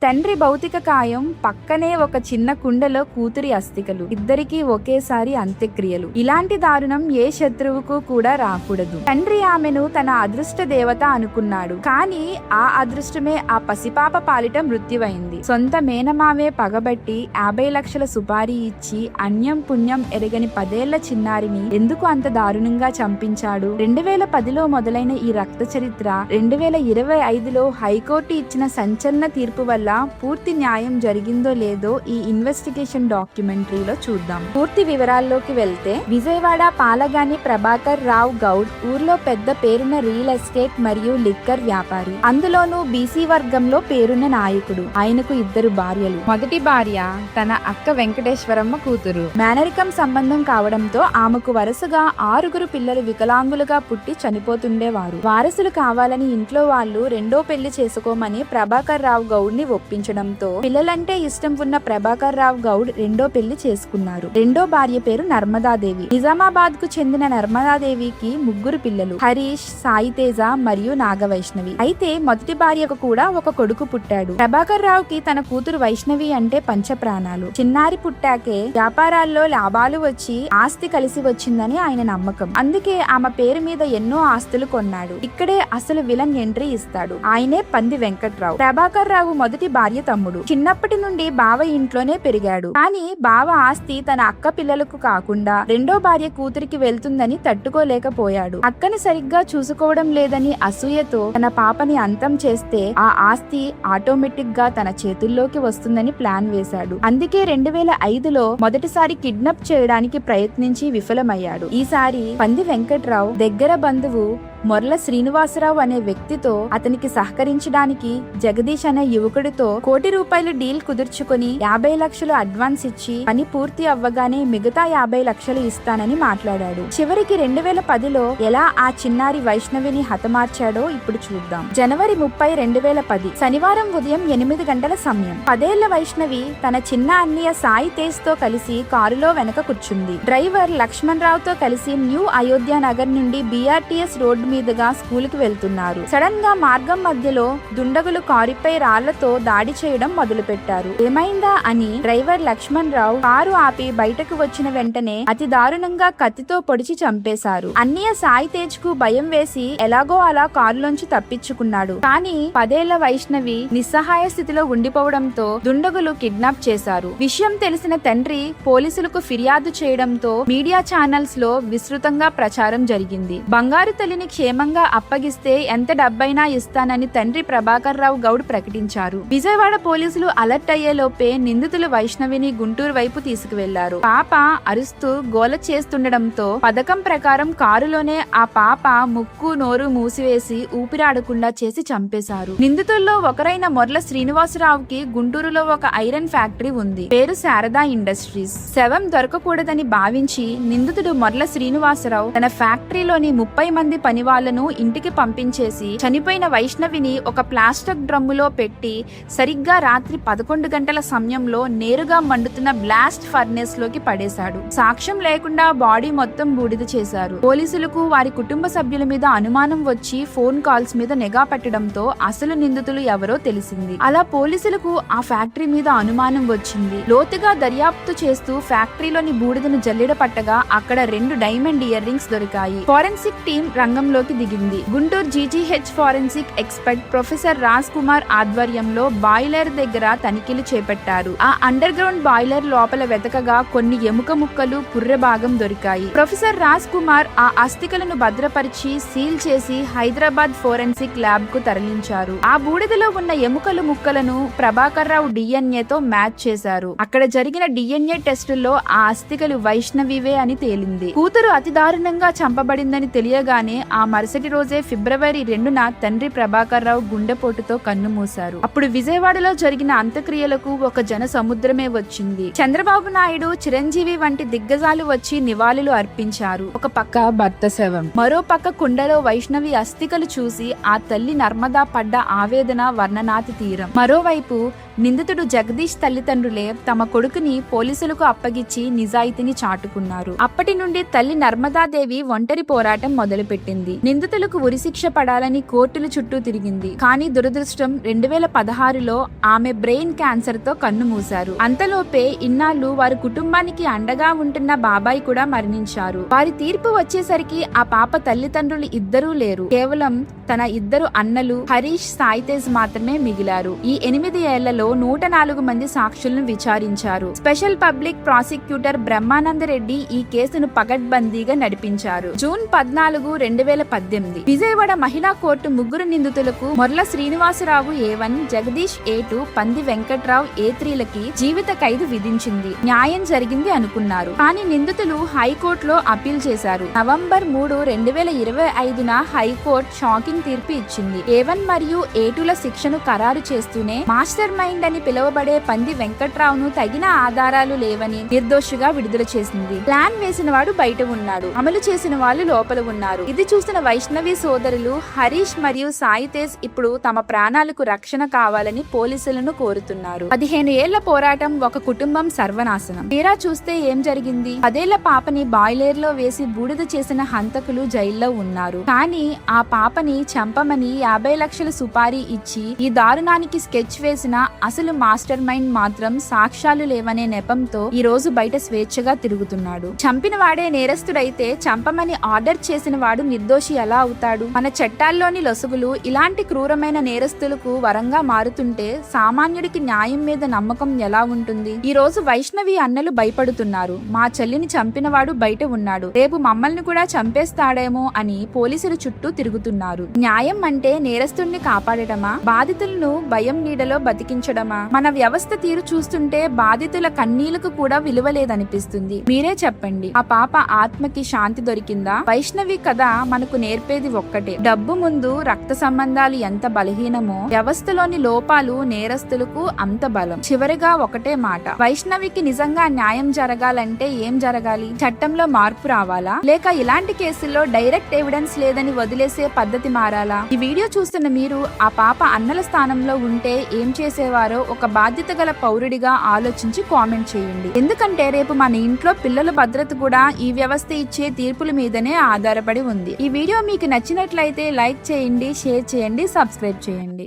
తండ్రి భౌతిక కాయం, పక్కనే ఒక చిన్న కుండలో కూతురి అస్థికలు. ఇద్దరికీ ఒకేసారి అంత్యక్రియలు. ఇలాంటి దారుణం ఏ శత్రువుకు కూడా రాకూడదు. తండ్రి ఆమెను తన అదృష్ట దేవత అనుకున్నాడు. కానీ ఆ అదృష్టమే ఆ పసిపాప పాలిట మృత్యువైంది. సొంత మేనమామే పగబట్టి 50 లక్షల సుపారీ ఇచ్చి అన్యం పుణ్యం ఎరగని 10 ఏళ్ల చిన్నారిని ఎందుకు అంత దారుణంగా చంపించాడు? 2010లో మొదలైన ఈ రక్త చరిత్ర 2025లో హైకోర్టు ఇచ్చిన సంచలన తీర్పు వల్ల పూర్తి న్యాయం జరిగిందో లేదో ఈ ఇన్వెస్టిగేషన్ డాక్యుమెంటరీలో చూద్దాం. పూర్తి వివరాల్లోకి వెళ్తే, విజయవాడ పాలగాని ప్రభాకర్ రావు గౌడ్ ఊర్లో పెద్ద పేరున్న రియల్ ఎస్టేట్ మరియు లిక్కర్ వ్యాపారి. అందులోనూ బీసీ వర్గంలో పేరున్న నాయకుడు. ఆయనకు 2 భార్యలు. మొదటి భార్య తన అక్క వెంకటేశ్వరమ్మ కూతురు. మేనరికం సంబంధం కావడంతో ఆమెకు వరుసగా 6 పిల్లలు వికలాంగులుగా పుట్టి చనిపోతుండేవారు. వారసులు కావాలని ఇంట్లో వాళ్ళు రెండో పెళ్లి చేసుకోమని ప్రభాకర్ రావు గౌడ్ ని ఒప్పించడంతో పిల్లలంటే ఇష్టం ఉన్న ప్రభాకర్ రావు గౌడ్ రెండో పెళ్లి చేసుకున్నారు. రెండో భార్య పేరు నర్మదాదేవి. నిజామాబాద్ కు చెందిన నర్మదాదేవికి 3 పిల్లలు, హరీష్, సాయితేజ మరియు నాగవైష్ణవి. అయితే మొదటి భార్యకు కూడా ఒక కొడుకు పుట్టాడు. ప్రభాకర్ రావుకి తన కూతురు వైష్ణవి అంటే పంచప్రాణాలు. చిన్నారి పుట్టాకే వ్యాపారాల్లో లాభాలు వచ్చి ఆస్తి కలిసి వచ్చిందని ఆయన నమ్మకం. అందుకే ఆమె పేరు మీద ఎన్నో ఆస్తులు కొన్నాడు. ఇక్కడే అసలు విలన్ ఎంట్రీ ఇస్తాడు. ఆయనే పంది వెంకట్రావు, ప్రభాకర్ రావు మొదటి భార్య తమ్ముడు. చిన్నప్పటి నుండి బావ ఇంట్లోనే పెరిగాడు. కానీ బావ ఆస్తి తన అక్క పిల్లలకు కాకుండా రెండో భార్య కూతురికి వెళ్తుందని తట్టుకోలేకపోయాడు. అక్కని సరిగ్గా చూసుకోవడం లేదని అసూయతో తన పాపని అంతం చేస్తే ఆ ఆస్తి ఆటోమేటిక్ గా తన చేతుల్లోకి వస్తుందని ప్లాన్ వేశాడు. అందుకే 2005లో మొదటిసారి కిడ్నాప్ చేయడానికి ప్రయత్నించి విఫలమయ్యాడు. ఈసారి పంది వెంకట్రావు దగ్గర బంధువు మొర్ల శ్రీనివాసరావు అనే వ్యక్తితో అతనికి సహకరించడానికి జగదీష్ అనే యువకుడితో ₹1 కోటి డీల్ కుదుర్చుకుని 50 లక్షలు అడ్వాన్స్ ఇచ్చి పని పూర్తి అవ్వగానే మిగతా 50 లక్షలు ఇస్తానని మాట్లాడాడు. చివరికి 2010లో ఎలా ఆ చిన్నారి వైష్ణవిని హతమార్చాడో ఇప్పుడు చూద్దాం. జనవరి 30, 2010 శనివారం ఉదయం 8 గంటల సమయం. 10 ఏళ్ల వైష్ణవి తన చిన్న అన్నయ్య సాయి తేజ్ తో కలిసి కారులో వెనక కూర్చుంది. డ్రైవర్ లక్ష్మణ్ రావుతో కలిసి న్యూ అయోధ్య నగర్ నుండి BRTS రోడ్డు మీదుగా స్కూల్ కి వెళ్తున్నారు. సడన్ గా మార్గం మధ్యలో దుండగులు కారుపై రాళ్లతో దాడి చేయడం మొదలు పెట్టారు. ఏమైందా అని డ్రైవర్ లక్ష్మణ్ రావు కారు ఆపి బయటకు వచ్చిన వెంటనే అతి దారుణంగా కత్తితో పొడిచి చంపేశారు. అన్నయ్య సాయి తేజ్ కు భయం వేసి ఎలాగో అలా కారులోంచి తప్పించుకున్నాడు. కానీ 10 ఏళ్ల వైష్ణవి నిస్సహాయ స్థితిలో ఉండిపోవడంతో దుండగులు కిడ్నాప్ చేశారు. విషయం తెలిసిన తండ్రి పోలీసులకు ఫిర్యాదు చేయడంతో మీడియా ఛానల్స్ లో విస్తృతంగా ప్రచారం జరిగింది. బంగారు తల్లిని క్షేమంగా అప్పగిస్తే ఎంత డబ్బైనా ఇస్తానని తండ్రి ప్రభాకర్ రావు గౌడ్ ప్రకటించారు. విజయవాడ పోలీసులు అలర్ట్ అయ్యేలోపే నిందితులు వైష్ణవిని గుంటూరు వైపు తీసుకువెళ్లారు. పాప అరుస్తూ గోల చేస్తుండడంతో పథకం ప్రకారం కారులోనే ఆ పాప ముక్కు నోరు మూసివేసి ఊపిరాడకుండా చేసి చంపేశారు. నిందితుల్లో ఒకరైన మొర్ల శ్రీనివాసరావుకి గుంటూరులో ఒక ఐరన్ ఫ్యాక్టరీ ఉంది. పేరు శారదా ఇండస్ట్రీస్. శవం దొరకకూడదని భావించి నిందితుడు మొర్ల శ్రీనివాసరావు తన ఫ్యాక్టరీలోని 30 మంది పని వాళ్లను ఇంటికి పంపించేసి చనిపోయిన వైష్ణవిని ఒక ప్లాస్టిక్ డ్రమ్ములో పెట్టి సరిగ్గా రాత్రి 11 గంటల సమయంలో నేరుగా మండుతున్న బ్లాస్ట్ ఫర్నేస్ లోకి పడేశాడు. సాక్ష్యం లేకుండా బాడీ మొత్తం బూడిద చేశారు. పోలీసులకు వారి కుటుంబ సభ్యుల మీద అనుమానం వచ్చి ఫోన్ కాల్స్ మీద నిఘా పెట్టడంతో అసలు నిందితులు ఎవరో తెలిసింది. అలా పోలీసులకు ఆ ఫ్యాక్టరీ మీద అనుమానం వచ్చింది. లోతుగా దర్యాప్తు చేస్తూ ఫ్యాక్టరీలోని బూడిదను జల్లెడ పట్టగా అక్కడ 2 డైమండ్ ఇయర్ రింగ్స్ దొరికాయి. ఫోరెన్సిక్ టీం రంగంలోకి దిగింది. Guntur GGH forensic expert professor Raj Kumar ఆధ్వర్యంలో బాయిలర్ దగ్గర తనిఖీలు చేపట్టారు. ఆ అండర్ గ్రౌండ్ బాయిలర్ లోపల వెతకగా కొన్ని ఎముక ముక్కలు, పుర్రె భాగం దొరికాయి. ప్రొఫెసర్ రాజ్ కుమార్ ఆ అస్థికలను భద్రపరిచి సీల్ చేసి హైదరాబాద్ ఫోరెన్సిక్ ల్యాబ్ కు తరలించారు. ఆ బూడిదలో ఉన్న ఎముకలు ముక్కలను ప్రభాకర్ రావు DNA తో మ్యాచ్ చేశారు. అక్కడ జరిగిన DNA టెస్టుల్లో ఆ అస్థికలు వైష్ణవివే అని తేలింది. కూతురు అతి దారుణంగా చంపబడిందని తెలియగానే ఆ మరుసటి రోజే ఫిబ్రవరి 2న తండ్రి ప్రభాకర్ రావు గుండెపోటుతో కన్నుమూశారు. అప్పుడు విజయవాడలో జరిగిన అంత్యక్రియలకు ఒక జన సముద్రమే వచ్చింది. చంద్రబాబు నాయుడు, చిరంజీవి వంటి దిగ్గజాలు వచ్చి నివాళులు అర్పించారు. ఒక పక్క భర్త శవం, మరో పక్క కుండలో వైష్ణవి అస్థికలు చూసి ఆ తల్లి నర్మదా పడ్డ ఆవేదన వర్ణనాతి తీరం. మరోవైపు నిందితుడు జగదీష్ తల్లిదండ్రులే తమ కొడుకుని పోలీసులకు అప్పగించి నిజాయితీని చాటుకున్నారు. అప్పటి నుండి తల్లి నర్మదాదేవి ఒంటరి పోరాటం మొదలుపెట్టింది. నిందితులకు ఉరిశిక్ష పడాలని కోర్టుల చుట్టూ తిరిగింది. కానీ దురదృష్టం 2016లో ఆమె బ్రెయిన్ క్యాన్సర్ తో కన్ను మూశారు. అంతలోపే ఇన్నాళ్లు వారి కుటుంబానికి అండగా ఉంటున్న బాబాయ్ కూడా మరణించారు. వారి తీర్పు వచ్చేసరికి ఆ పాప తల్లిదండ్రులు ఇద్దరూ లేరు. కేవలం తన ఇద్దరు అన్నలు హరీష్, సాయితేజ్ మాత్రమే మిగిలారు. ఈ 8 ఏళ్లలో 104 మంది సాక్షులను విచారించారు. స్పెషల్ పబ్లిక్ ప్రాసిక్యూటర్ బ్రహ్మానందరెడ్డి ఈ కేసును పకడ్బందీగా నడిపించారు. జూన్ 14, 2018 విజయవాడ మహిళా కోర్టు ముగ్గురు నిందితులకు మొర్ల శ్రీనివాసరావు A1, జగదీష్ A2, పంది వెంకట్రావు A3లకి జీవిత ఖైదు విధించింది. న్యాయం జరిగింది అనుకున్నారు. కానీ నిందితులు హైకోర్టులో అప్పీల్ చేశారు. నవంబర్ 3, 2025న హైకోర్టు షాకింగ్ తీర్పు ఇచ్చింది. A1 మరియు A2ల శిక్షను ఖరారు చేస్తూనే మాస్టర్ మైండ్ అని పిలువబడే పంది వెంకట్రావును తగిన ఆధారాలు లేవని నిర్దోషిగా విడుదల చేసింది. ప్లాన్ వేసిన వాడు బయట ఉన్నాడు, అమలు చేసిన వాళ్ళు లోపల ఉన్నారు. ఇది చూసిన వైష్ణవి సోదరులు హరీష్ మరియు సాయితేజ్ ఇప్పుడు తమ ప్రాణాలకు రక్షణ కావాలని పోలీసులను కోరుతున్నారు. 15 ఏళ్ల పోరాటం, ఒక కుటుంబం సర్వనాశనం. తీరా చూస్తే ఏం జరిగింది? 10 ఏళ్ల పాపని బాయిలర్ లో వేసి బూడిద చేసిన హంతకులు జైల్లో ఉన్నారు. కానీ ఆ పాపని చంపమని 50 లక్షల సుపారీ ఇచ్చి ఈ దారుణానికి స్కెచ్ వేసిన అసలు మాస్టర్ మైండ్ మాత్రం సాక్ష్యాలు లేవనే నెపంతో ఈ రోజు బయట స్వేచ్ఛగా తిరుగుతున్నాడు. చంపిన వాడే నేరస్తుడైతే చంపమని ఆర్డర్ చేసిన వాడు నిర్దోషి ఎలా అవుతాడు? మన చట్టాల్లోని లొసుగులు ఇలాంటి క్రూరమైన నేరస్తులకు వరంగా మారుతుంటే సామాన్యుడికి న్యాయం మీద నమ్మకం ఎలా ఉంటుంది? ఈ రోజు వైష్ణవి అన్నలు భయపడుతున్నారు. మా చెల్లిని చంపినవాడు బయట ఉన్నాడు, రేపు మమ్మల్ని కూడా చంపేస్తాడేమో అని పోలీసులు చుట్టూ తిరుగుతున్నారు. న్యాయం అంటే నేరస్తుడిని కాపాడటమా, బాధితులను భయం నీడలో బతికించడమా? మన వ్యవస్థ తీరు చూస్తుంటే బాధితుల కన్నీళ్లకు కూడా విలువ లేదనిపిస్తుంది. మీరే చెప్పండి, ఆ పాప ఆత్మకి శాంతి దొరికిందా? వైష్ణవి కథ మనకు నేర్పేది ఒక్కటే, డబ్బు ముందు రక్త సంబంధాలు ఎంత బలహీనమో వ్యవస్థలోని లోపాలు నేరస్తులకు అంత బలం. చివరిగా ఒకటే మాట, వైష్ణవికి నిజంగా న్యాయం జరగాలంటే ఏం జరగాలి? చట్టంలో మార్పు రావాలా, లేక ఇలాంటి కేసుల్లో డైరెక్ట్ ఎవిడెన్స్ లేదని వదిలేసే పద్ధతి మారాలా? ఈ వీడియో చూస్తున్న మీరు ఆ పాప అన్నల స్థానంలో ఉంటే ఏం చేసేవారో ఒక బాధ్యత గల పౌరుడిగా ఆలోచించి కామెంట్ చేయండి. ఎందుకంటే రేపు మన ఇంట్లో పిల్లల భద్రత కూడా ఈ వ్యవస్థ ఇచ్చే తీర్పుల మీదనే ఆధారపడి ఉంది. ఈ వీడియో మీకు నచ్చినట్లయితే లైక్ చేయండి, షేర్ చేయండి, సబ్స్క్రైబ్ చేయండి.